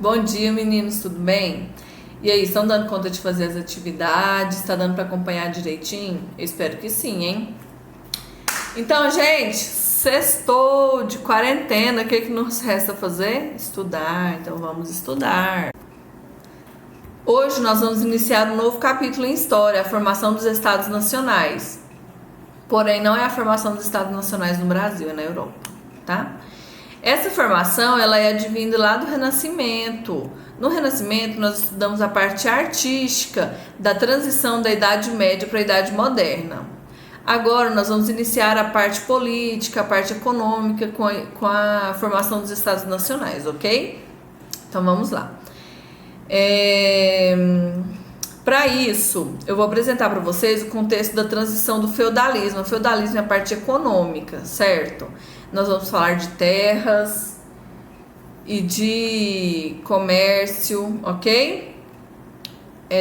Bom dia, meninos, tudo bem? E aí, estão dando conta de fazer as atividades? Está dando para acompanhar direitinho? Eu espero que sim, hein? Então, gente, sextou de quarentena, o que nos resta fazer? Estudar, então vamos estudar. Hoje nós vamos iniciar um novo capítulo em História, a formação dos Estados Nacionais. Porém, não é a formação dos Estados Nacionais no Brasil, é na Europa, tá? Essa formação, ela é advinda lá do Renascimento. No Renascimento, nós estudamos a parte artística da transição da Idade Média para a Idade Moderna. Agora, nós vamos iniciar a parte política, a parte econômica com a formação dos Estados Nacionais, ok? Então, vamos lá. Para isso, eu vou apresentar para vocês o contexto da transição do feudalismo. O feudalismo é a parte econômica, certo? Nós vamos falar de terras e de comércio, ok?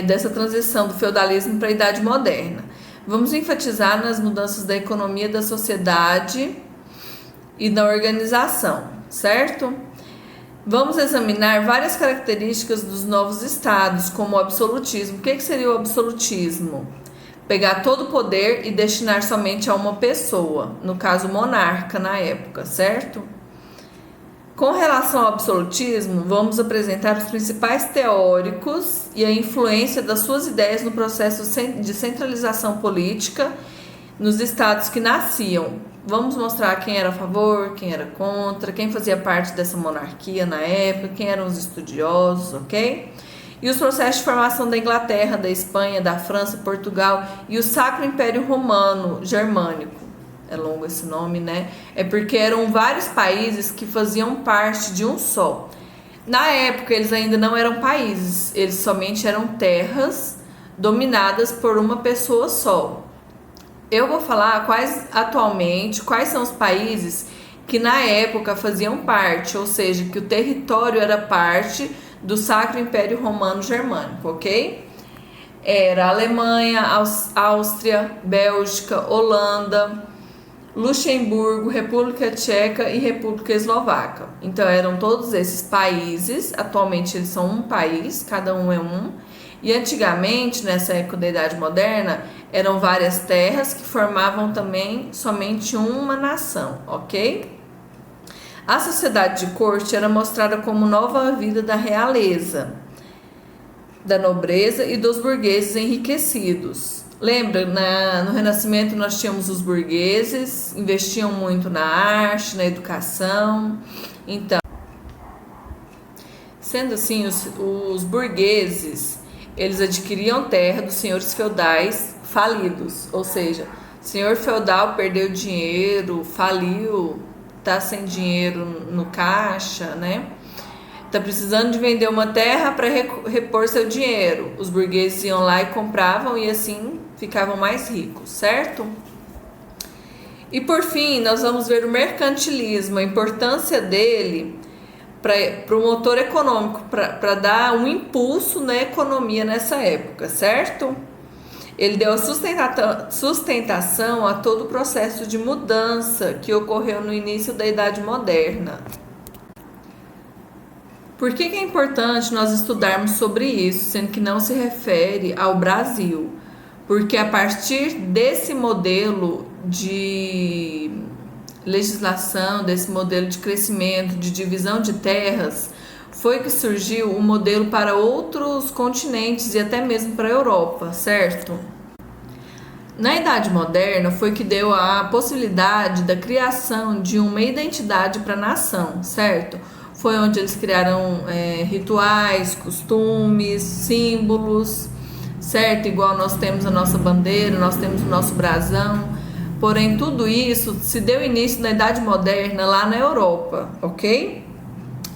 Dessa transição do feudalismo para a Idade Moderna. Vamos enfatizar nas mudanças da economia, da sociedade e da organização, certo? Vamos examinar várias características dos novos estados, como o absolutismo. O que seria o absolutismo? Pegar todo o poder e destinar somente a uma pessoa, no caso monarca na época, certo? Com relação ao absolutismo, vamos apresentar os principais teóricos e a influência das suas ideias no processo de centralização política nos estados que nasciam. Vamos mostrar quem era a favor, quem era contra, quem fazia parte dessa monarquia na época, quem eram os estudiosos, ok? E os processos de formação da Inglaterra, da Espanha, da França, Portugal e o Sacro Império Romano Germânico. É longo esse nome, né? É porque eram vários países que faziam parte de um só. Na época, eles ainda não eram países, eles somente eram terras dominadas por uma pessoa só. Eu vou falar quais são os países que na época faziam parte, ou seja, que o território era parte do Sacro Império Romano Germânico, ok? Era Alemanha, Áustria, Bélgica, Holanda, Luxemburgo, República Tcheca e República Eslovaca. Então eram todos esses países, atualmente eles são um país, cada um é um. E antigamente, nessa época da Idade Moderna, eram várias terras que formavam também somente uma nação, ok? A sociedade de corte era mostrada como nova vida da realeza, da nobreza e dos burgueses enriquecidos. Lembra, no Renascimento nós tínhamos os burgueses, investiam muito na arte, na educação. Então, sendo assim, os burgueses, eles adquiriam terra dos senhores feudais falidos, ou seja, o senhor feudal perdeu dinheiro, faliu, tá sem dinheiro no caixa, né? Tá precisando de vender uma terra para repor seu dinheiro. Os burgueses iam lá e compravam e assim ficavam mais ricos, certo? E por fim, nós vamos ver o mercantilismo, a importância dele para o motor econômico, para dar um impulso na economia nessa época, certo? Ele deu a sustentação a todo o processo de mudança que ocorreu no início da Idade Moderna. Por que é importante nós estudarmos sobre isso, sendo que não se refere ao Brasil? Porque a partir desse modelo de legislação, desse modelo de crescimento, de divisão de terras, foi que surgiu um modelo para outros continentes e até mesmo para a Europa, certo? Na Idade Moderna foi que deu a possibilidade da criação de uma identidade para a nação, certo? Foi onde eles criaram rituais, costumes, símbolos, certo? Igual nós temos a nossa bandeira, nós temos o nosso brasão. Porém, tudo isso se deu início na Idade Moderna lá na Europa, ok?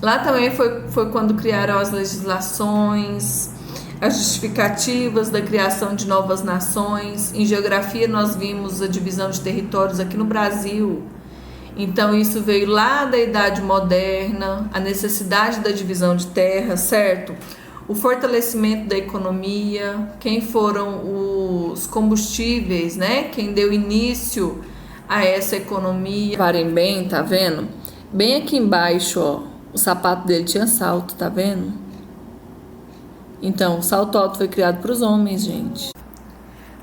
Lá também foi quando criaram as legislações, as justificativas da criação de novas nações. Em geografia nós vimos a divisão de territórios aqui no Brasil. Então isso veio lá da Idade Moderna, a necessidade da divisão de terra, certo? O fortalecimento da economia, quem foram os combustíveis, né? Quem deu início a essa economia. Reparem bem, tá vendo? Bem aqui embaixo, ó, O sapato dele tinha salto, tá vendo? Então, o salto alto foi criado para os homens, gente.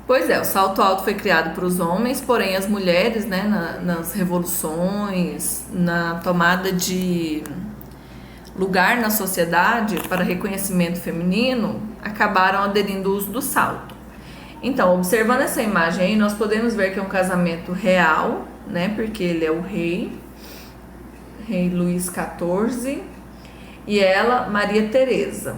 Pois é, o salto alto foi criado para os homens, porém as mulheres, né, nas revoluções, na tomada de lugar na sociedade para reconhecimento feminino, acabaram aderindo ao uso do salto. Então, observando essa imagem aí, nós podemos ver que é um casamento real, né, porque ele é o rei Luís XIV, e ela, Maria Teresa.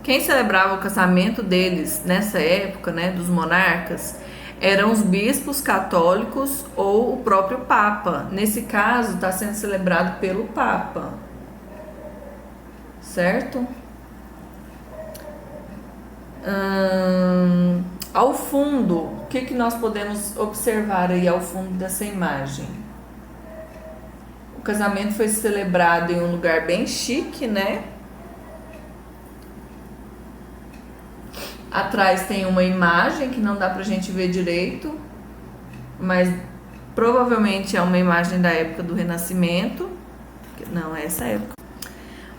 Quem celebrava o casamento deles nessa época, né, dos monarcas, eram os bispos católicos ou o próprio Papa. Nesse caso, está sendo celebrado pelo Papa, certo? Ao fundo, o que nós podemos observar aí ao fundo dessa imagem? O casamento foi celebrado em um lugar bem chique, né? Atrás tem uma imagem que não dá pra gente ver direito, mas provavelmente é uma imagem da época do Renascimento. Não, é essa época.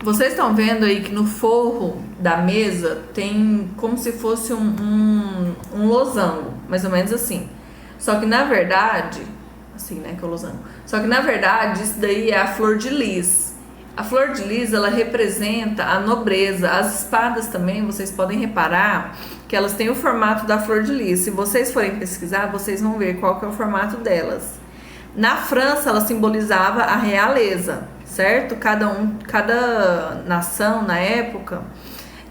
Vocês estão vendo aí que no forro da mesa tem como se fosse um losango, mais ou menos assim. Só que na verdade, assim, né, que é o losango. Só que na verdade isso daí é a flor de lis. A flor de lis, ela representa a nobreza. As espadas também, vocês podem reparar que elas têm o formato da flor de lis. Se vocês forem pesquisar, vocês vão ver qual que é o formato delas. Na França, ela simbolizava a realeza, certo? Cada nação, na época,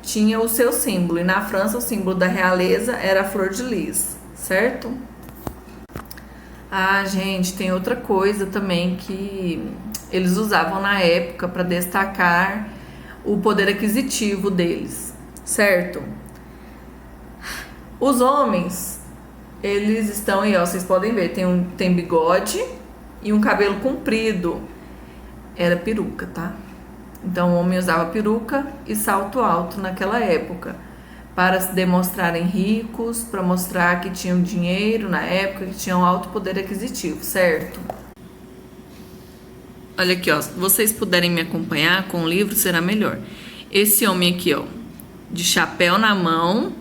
tinha o seu símbolo. E na França, o símbolo da realeza era a flor de lis, certo? Ah, gente, tem outra coisa também que eles usavam na época para destacar o poder aquisitivo deles, certo? Os homens, eles estão aí, ó, vocês podem ver, tem bigode e um cabelo comprido. Era peruca, tá? Então o homem usava peruca e salto alto naquela época, para se demonstrarem ricos, para mostrar que tinham dinheiro na época, que tinham alto poder aquisitivo, certo? Olha aqui, ó, se vocês puderem me acompanhar com o livro, será melhor. Esse homem aqui, ó, de chapéu na mão,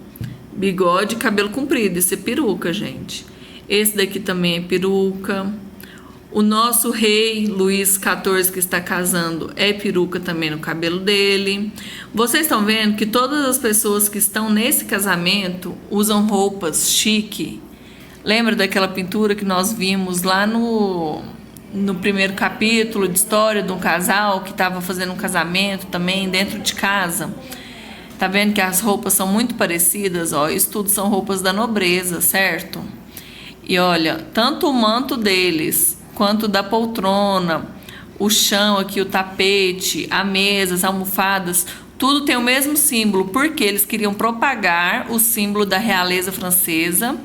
bigode e cabelo comprido, isso é peruca, gente. Esse daqui também é peruca. O nosso rei Luís XIV, que está casando, é peruca também no cabelo dele. Vocês estão vendo que todas as pessoas que estão nesse casamento usam roupas chique. Lembra daquela pintura que nós vimos lá no primeiro capítulo de história de um casal que estava fazendo um casamento também dentro de casa? Tá vendo que as roupas são muito parecidas? Ó, isso tudo são roupas da nobreza, certo? E olha, tanto o manto deles quanto da poltrona, o chão aqui, o tapete, a mesa, as almofadas, tudo tem o mesmo símbolo, porque eles queriam propagar o símbolo da realeza francesa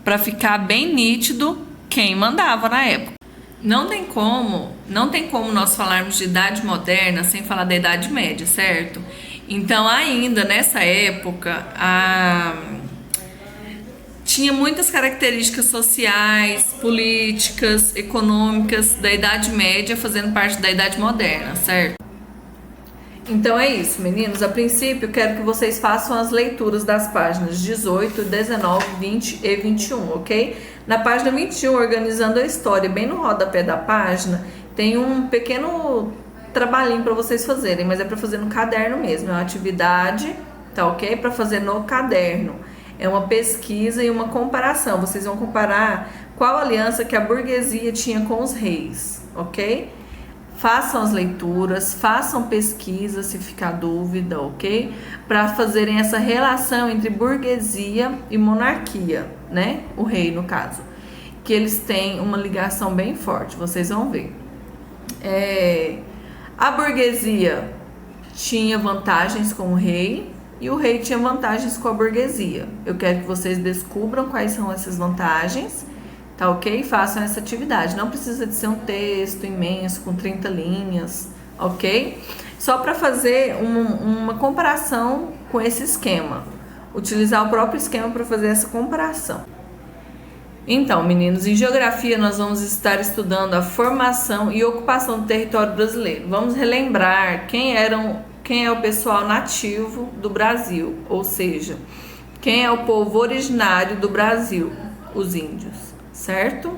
para ficar bem nítido quem mandava na época. Não tem como nós falarmos de idade moderna sem falar da Idade Média, certo? Então, ainda nessa época, tinha muitas características sociais, políticas, econômicas da Idade Média fazendo parte da Idade Moderna, certo? Então é isso, meninos. A princípio, quero que vocês façam as leituras das páginas 18, 19, 20 e 21, ok? Na página 21, organizando a história, bem no rodapé da página, tem um pequeno trabalhinho para vocês fazerem, mas é para fazer no caderno mesmo, é uma atividade, tá ok? Para fazer no caderno. É uma pesquisa e uma comparação. Vocês vão comparar qual aliança que a burguesia tinha com os reis, ok? Façam as leituras, façam pesquisa se ficar dúvida, ok? Para fazerem essa relação entre burguesia e monarquia, né? O rei, no caso. Que eles têm uma ligação bem forte, vocês vão ver. A burguesia tinha vantagens com o rei e o rei tinha vantagens com a burguesia. Eu quero que vocês descubram quais são essas vantagens, tá ok? Façam essa atividade. Não precisa de ser um texto imenso com 30 linhas, ok? Só para fazer uma comparação com esse esquema. Utilizar o próprio esquema para fazer essa comparação. Então, meninos, em geografia nós vamos estar estudando a formação e ocupação do território brasileiro. Vamos relembrar quem é o pessoal nativo do Brasil, ou seja, quem é o povo originário do Brasil, os índios, certo?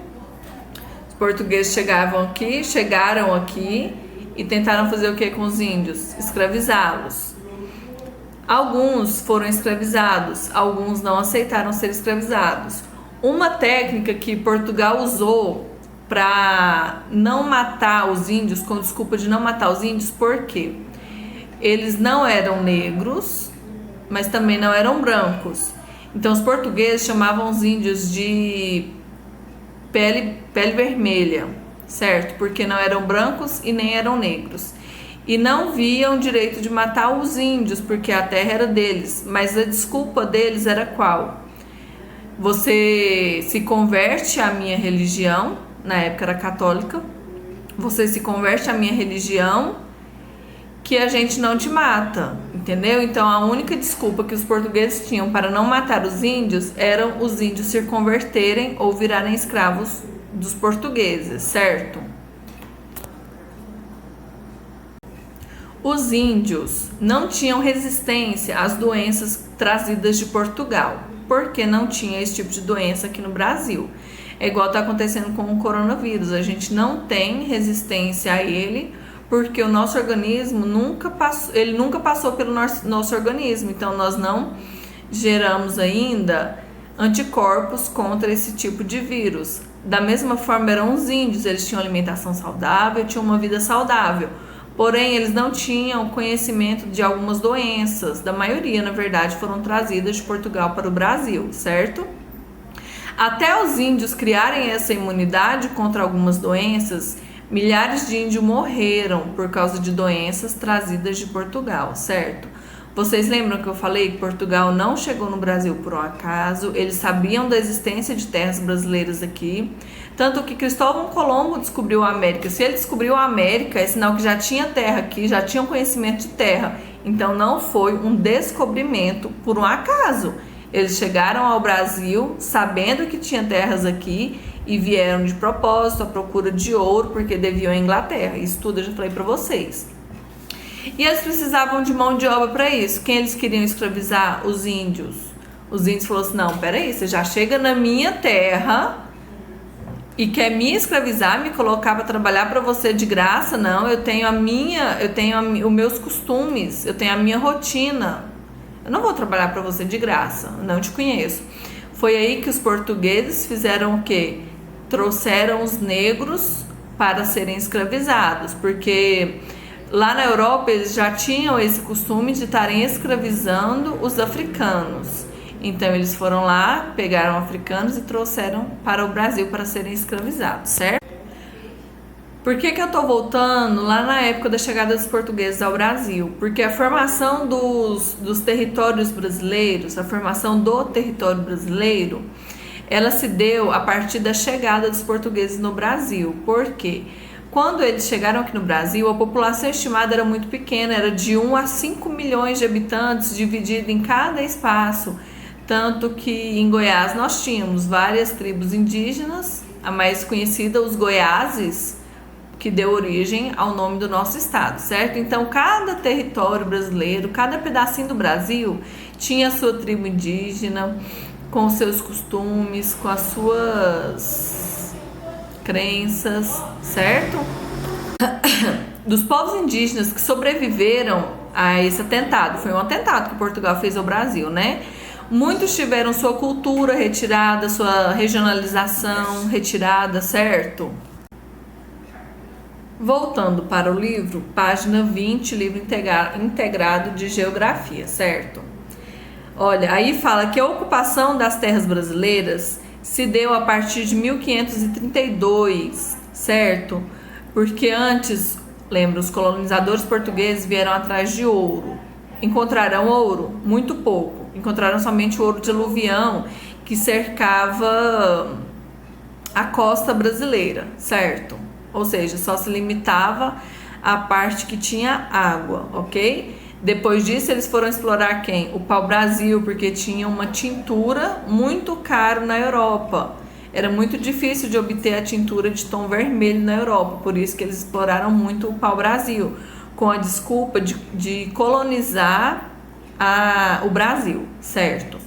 Os portugueses chegaram aqui e tentaram fazer o que com os índios? Escravizá-los. Alguns foram escravizados, alguns não aceitaram ser escravizados. Uma técnica que Portugal usou para não matar os índios, com desculpa de não matar os índios, porque eles não eram negros, mas também não eram brancos. Então os portugueses chamavam os índios de pele vermelha, certo? Porque não eram brancos e nem eram negros. E não viam direito de matar os índios, porque a terra era deles. Mas a desculpa deles era qual? Você se converte à minha religião, na época era católica, você se converte à minha religião, que a gente não te mata, entendeu? Então a única desculpa que os portugueses tinham para não matar os índios eram os índios se converterem ou virarem escravos dos portugueses, certo? Os índios não tinham resistência às doenças trazidas de Portugal, porque não tinha esse tipo de doença aqui no Brasil. É igual está acontecendo com o coronavírus, a gente não tem resistência a ele, porque o nosso organismo nunca passou pelo nosso organismo, então nós não geramos ainda anticorpos contra esse tipo de vírus. Da mesma forma eram os índios, eles tinham alimentação saudável, tinham uma vida saudável, porém eles não tinham conhecimento de algumas doenças, da maioria na verdade foram trazidas de Portugal para o Brasil, certo? Até os índios criarem essa imunidade contra algumas doenças, milhares de índios morreram por causa de doenças trazidas de Portugal, certo? Vocês lembram que eu falei que Portugal não chegou no Brasil por um acaso, eles sabiam da existência de terras brasileiras aqui, tanto que Cristóvão Colombo descobriu a América. Se ele descobriu a América, é sinal que já tinha terra aqui, já tinha conhecimento de terra, então não foi um descobrimento por um acaso. Eles chegaram ao Brasil sabendo que tinha terras aqui e vieram de propósito à procura de ouro, porque deviam à Inglaterra. Isso tudo eu já falei para vocês. E eles precisavam de mão de obra para isso. Quem eles queriam escravizar? Os índios. Os índios falaram assim, não, peraí, você já chega na minha terra e quer me escravizar, me colocar para trabalhar para você de graça? Não, eu tenho os meus costumes, eu tenho a minha rotina. Eu não vou trabalhar para você de graça, eu não te conheço. Foi aí que os portugueses fizeram o quê? Trouxeram os negros para serem escravizados, porque lá na Europa eles já tinham esse costume de estarem escravizando os africanos. Então eles foram lá, pegaram africanos e trouxeram para o Brasil para serem escravizados, certo? Por que eu tô voltando lá na época da chegada dos portugueses ao Brasil? Porque a formação dos territórios brasileiros, a formação do território brasileiro, ela se deu a partir da chegada dos portugueses no Brasil. Por quê? Quando eles chegaram aqui no Brasil, a população estimada era muito pequena, era de 1 a 5 milhões de habitantes, dividido em cada espaço. Tanto que em Goiás nós tínhamos várias tribos indígenas, a mais conhecida, os Goiáses, que deu origem ao nome do nosso estado, certo? Então, cada território brasileiro, cada pedacinho do Brasil tinha a sua tribo indígena, com seus costumes, com as suas crenças, certo? Dos povos indígenas que sobreviveram a esse atentado, foi um atentado que Portugal fez ao Brasil, né? Muitos tiveram sua cultura retirada, sua regionalização retirada, certo? Voltando para o livro, página 20, livro integrado de geografia, certo? Olha, aí fala que a ocupação das terras brasileiras se deu a partir de 1532, certo? Porque antes, lembra, os colonizadores portugueses vieram atrás de ouro. Encontraram ouro? Muito pouco. Encontraram somente o ouro de aluvião que cercava a costa brasileira, certo? Ou seja, só se limitava à parte que tinha água, ok? Depois disso, eles foram explorar quem? O pau-brasil, porque tinha uma tintura muito cara na Europa. era muito difícil de obter a tintura de tom vermelho na Europa, por isso que eles exploraram muito o pau-brasil, com a desculpa de colonizar o Brasil, certo?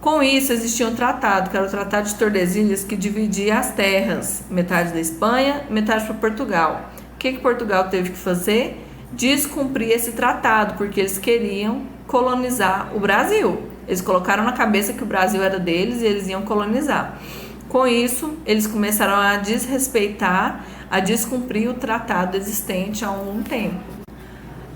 Com isso, existia um tratado, que era o Tratado de Tordesilhas, que dividia as terras, metade da Espanha, metade para Portugal. O que Portugal teve que fazer? Descumprir esse tratado, porque eles queriam colonizar o Brasil. Eles colocaram na cabeça que o Brasil era deles e eles iam colonizar. Com isso, eles começaram a desrespeitar, a descumprir o tratado existente há algum tempo.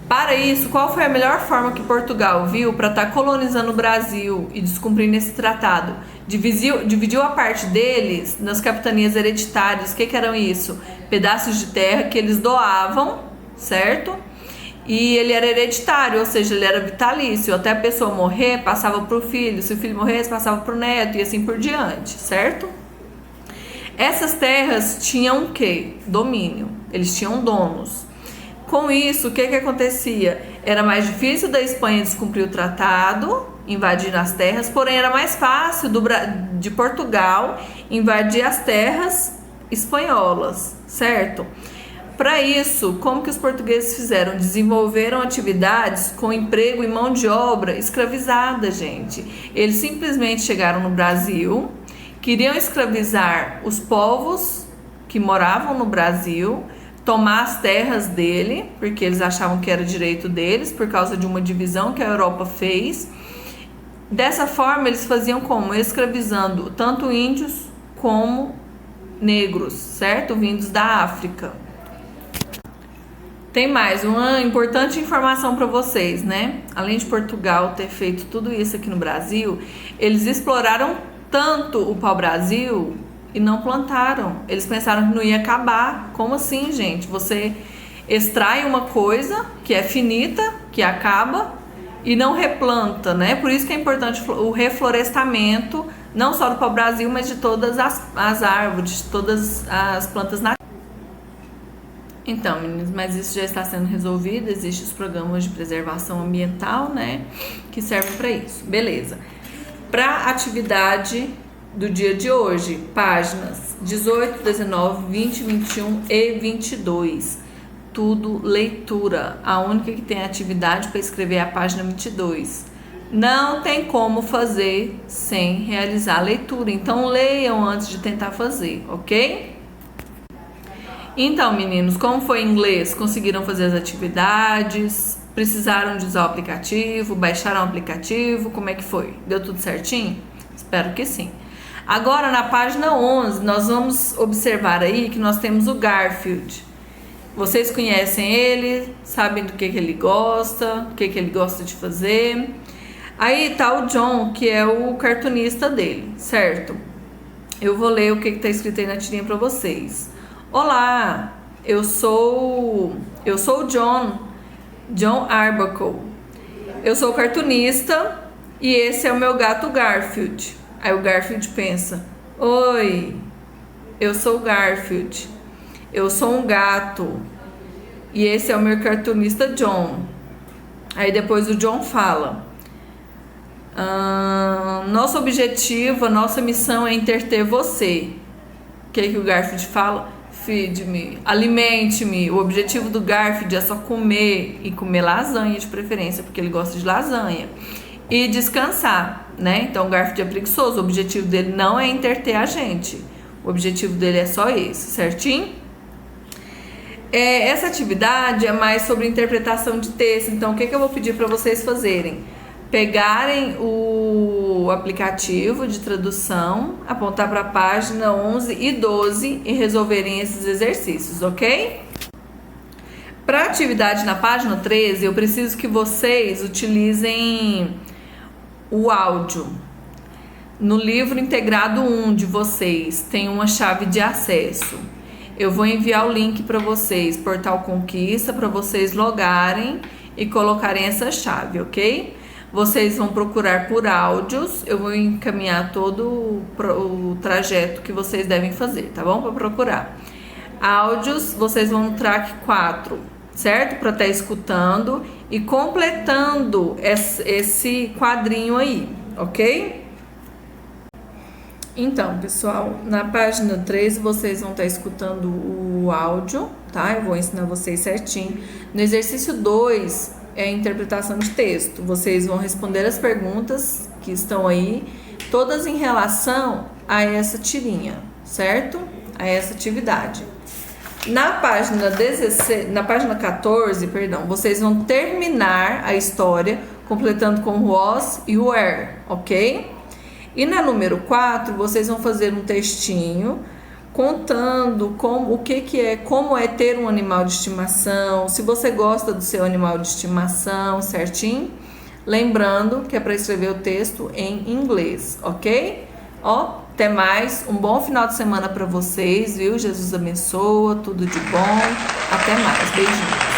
Para isso, qual foi a melhor forma que Portugal viu para estar colonizando o Brasil e descumprindo esse tratado? Dividiu a parte deles nas capitanias hereditárias. O que eram isso? Pedaços de terra que eles doavam, certo? E ele era hereditário, ou seja, ele era vitalício. Até a pessoa morrer, passava para o filho. Se o filho morresse, passava para o neto e assim por diante, certo? Essas terras tinham o quê? Domínio. Eles tinham donos. Com isso, o que acontecia? Era mais difícil da Espanha descumprir o tratado, invadir as terras, porém era mais fácil de Portugal invadir as terras espanholas, certo? Para isso, como que os portugueses fizeram? Desenvolveram atividades com emprego e mão de obra escravizada, gente. Eles simplesmente chegaram no Brasil, queriam escravizar os povos que moravam no Brasil, tomar as terras dele, porque eles achavam que era direito deles, por causa de uma divisão que a Europa fez. Dessa forma, eles faziam como? Escravizando tanto índios como negros, certo? Vindos da África. Tem mais uma importante informação para vocês, né? Além de Portugal ter feito tudo isso aqui no Brasil, eles exploraram tanto o pau-brasil e não plantaram. Eles pensaram que não ia acabar. Como assim, gente? Você extrai uma coisa que é finita, que acaba, e não replanta, né? Por isso que é importante o reflorestamento, não só do pau-brasil, mas de todas as árvores, de todas as plantas nativas. Então, meninos, mas isso já está sendo resolvido. Existem os programas de preservação ambiental, né? Que servem para isso. Beleza. Para atividade do dia de hoje, páginas 18, 19, 20, 21 e 22. Tudo leitura. A única que tem atividade para escrever é a página 22. Não tem como fazer sem realizar a leitura. Então, leiam antes de tentar fazer, ok? Então, meninos, como foi em inglês? Conseguiram fazer as atividades? Precisaram de usar o aplicativo? Baixaram o aplicativo? Como é que foi? Deu tudo certinho? Espero que sim. Agora, na página 11, nós vamos observar aí que nós temos o Garfield. Vocês conhecem ele, sabem do que ele gosta, o que ele gosta de fazer. Aí tá o John, que é o cartunista dele, certo? Eu vou ler o que tá escrito aí na tirinha para vocês. Olá, eu sou o John Arbuckle. Eu sou cartunista e esse é o meu gato Garfield. Aí o Garfield pensa: oi, eu sou o Garfield, eu sou um gato e esse é o meu cartunista John. Aí depois o John fala: nosso objetivo, a nossa missão é entreter você. O que o Garfield fala? Feed-me, alimente-me. O objetivo do Garfield é só comer, e comer lasanha de preferência, porque ele gosta de lasanha. E descansar, né? Então o Garfield é preguiçoso, o objetivo dele não é entreter a gente. O objetivo dele é só esse, certinho? Essa atividade é mais sobre interpretação de texto. Então o que eu vou pedir para vocês fazerem? Pegarem o aplicativo de tradução, apontar para a página 11 e 12 e resolverem esses exercícios, ok? Para a atividade na página 13, eu preciso que vocês utilizem o áudio. No livro integrado 1 de vocês, tem uma chave de acesso. Eu vou enviar o link para vocês, Portal Conquista, para vocês logarem e colocarem essa chave, ok? Vocês vão procurar por áudios, eu vou encaminhar todo o trajeto que vocês devem fazer, tá bom? Para procurar. Áudios, vocês vão no track 4, certo? Para estar escutando e completando esse quadrinho aí, ok? Então, pessoal, na página 3 vocês vão estar escutando o áudio, tá? Eu vou ensinar vocês certinho. No exercício 2 é a interpretação de texto. Vocês vão responder as perguntas que estão aí, todas em relação a essa tirinha, certo? A essa atividade. Na página 14, vocês vão terminar a história completando com o was e o were, ok? E na número 4, vocês vão fazer um textinho contando como é ter um animal de estimação, se você gosta do seu animal de estimação, certinho? Lembrando que é para escrever o texto em inglês, ok? Ó, até mais, um bom final de semana para vocês, viu? Jesus abençoa, tudo de bom, até mais, beijinhos.